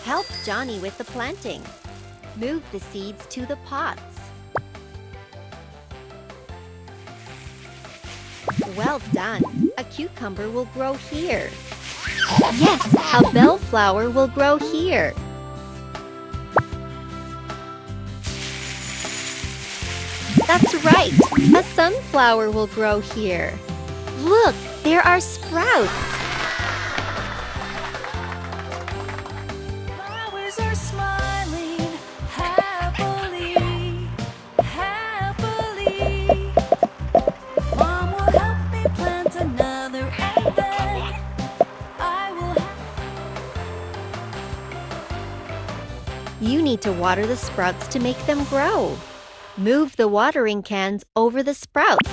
Help Johnny with the planting. Move the seeds to the pots. Well done! A cucumber will grow here. Yes, a bellflower will grow here. That's right! A sunflower will grow here. Look, there are sprouts. Flowers are smiling happily, happily. Mom will help me plant another, and then I will You need to water the sprouts to make them grow. Move the watering cans over the sprouts.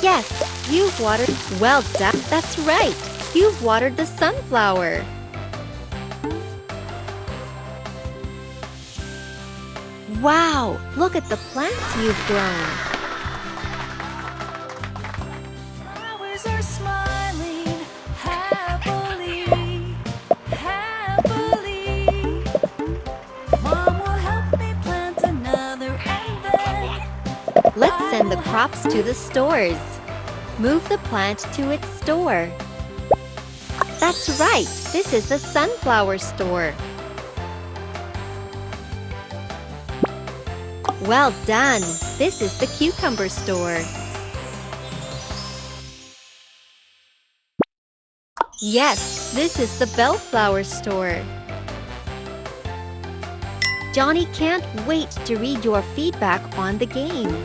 Yes, you've watered. Well done. That's right. You've watered the sunflower. Wow, look at the plants you've grown. Flowers are smiling happily, happily. Mom will help me plant another, and then Let's send the crops to the stores. Move the plant to its store. That's right, this is the sunflower store. Well done, this is the cucumber store. Yes, this is the bellflower store. Johnny can't wait to read your feedback on the game.